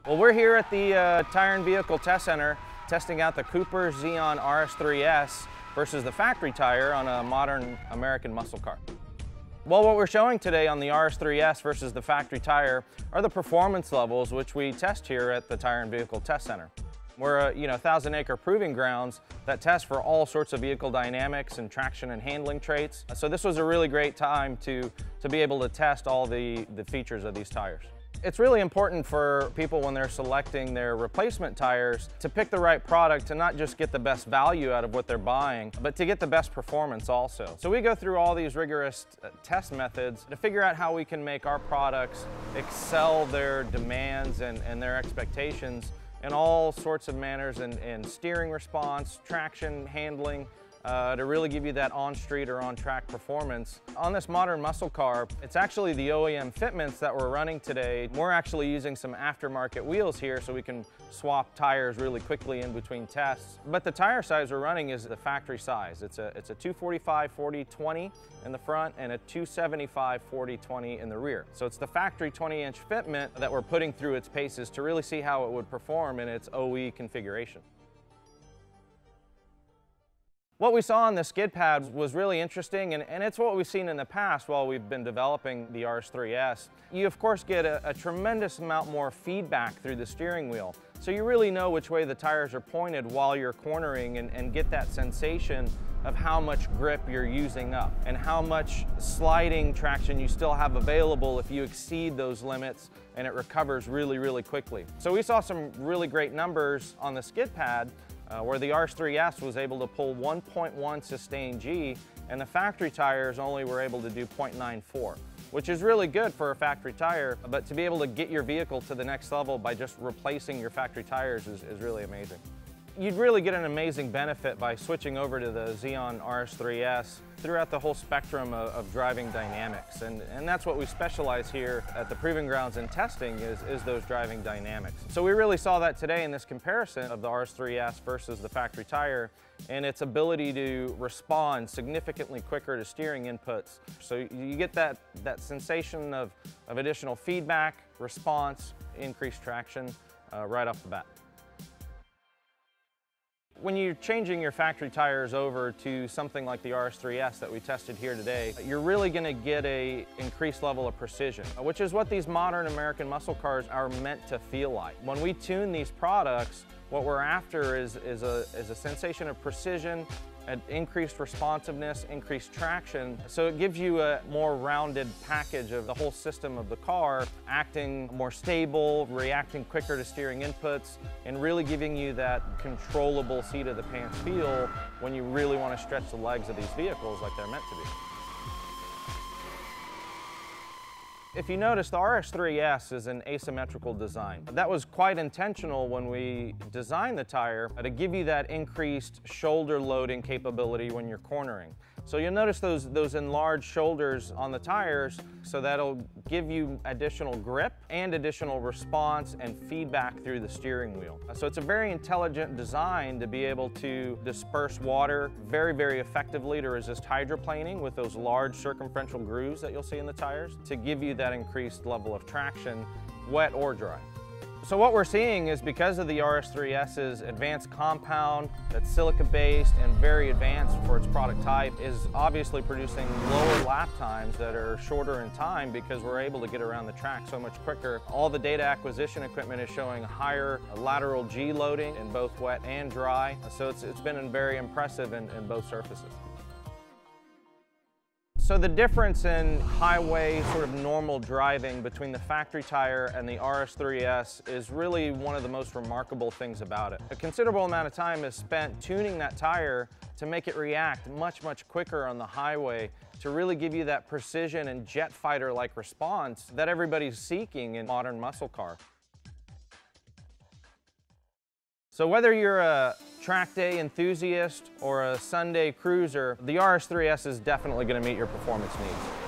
Well, we're here at the Tire and Vehicle Test Center testing out the Cooper Zeon rs3s versus the factory tire on a modern American muscle car. Well, what we're showing today on the rs3s versus the factory tire are the performance levels which we test here at the Tire and Vehicle Test Center. We're a 1,000-acre proving grounds that test for all sorts of vehicle dynamics and traction and handling traits. So this was a really great time to be able to test all the features of these tires. It's really important for people when they're selecting their replacement tires to pick the right product, to not just get the best value out of what they're buying, but to get the best performance also. So we go through all these rigorous test methods to figure out how we can make our products excel their demands and their expectations in all sorts of manners in steering response, traction, handling, to really give you that on-street or on-track performance. On this modern muscle car, it's actually the OEM fitments that we're running today. We're actually using some aftermarket wheels here so we can swap tires really quickly in between tests. But the tire size we're running is the factory size. It's a 245/40/20 in the front and a 275/40/20 in the rear. So it's the factory 20-inch fitment that we're putting through its paces to really see how it would perform in its OE configuration. What we saw on the skid pad was really interesting, and it's what we've seen in the past while we've been developing the rs3s. You of course get a tremendous amount more feedback through the steering wheel. So you really know which way the tires are pointed while you're cornering and get that sensation of how much grip you're using up and how much sliding traction you still have available if you exceed those limits and it recovers really, really quickly. So we saw some really great numbers on the skid pad where the rs3s was able to pull 1.1 sustained G and the factory tires only were able to do 0.94, which is really good for a factory tire, but to be able to get your vehicle to the next level by just replacing your factory tires is really amazing. You'd really get an amazing benefit by switching over to the Zeon rs3s throughout the whole spectrum of driving dynamics. And that's what we specialize here at the Proving Grounds in testing is those driving dynamics. So we really saw that today in this comparison of the rs3s versus the factory tire and its ability to respond significantly quicker to steering inputs. So you get that sensation of additional feedback, response, increased traction right off the bat. When you're changing your factory tires over to something like the rs3s that we tested here today, you're really going to get an increased level of precision, which is what these modern American muscle cars are meant to feel like. When we tune these products, what we're after is a sensation of precision, an increased responsiveness, increased traction. So it gives you a more rounded package of the whole system of the car, acting more stable, reacting quicker to steering inputs, and really giving you that controllable seat of the pants feel when you really want to stretch the legs of these vehicles like they're meant to be. If you notice, the rs3s is an asymmetrical design. That was quite intentional when we designed the tire to give you that increased shoulder loading capability when you're cornering. So you'll notice those enlarged shoulders on the tires, so that'll give you additional grip and additional response and feedback through the steering wheel. So it's a very intelligent design to be able to disperse water very, very effectively to resist hydroplaning with those large circumferential grooves that you'll see in the tires to give you that increased level of traction, wet or dry. So what we're seeing is because of the rs3s's advanced compound that's silica-based and very advanced for its product type is obviously producing lower lap times that are shorter in time because we're able to get around the track so much quicker. All the data acquisition equipment is showing higher lateral G loading in both wet and dry. So it's been very impressive in both surfaces. So the difference in highway sort of normal driving between the factory tire and the rs3s is really one of the most remarkable things about it. A considerable amount of time is spent tuning that tire to make it react much, much quicker on the highway to really give you that precision and jet fighter-like response that everybody's seeking in modern muscle car. So whether you're a track day enthusiast or a Sunday cruiser, the rs3s is definitely going to meet your performance needs.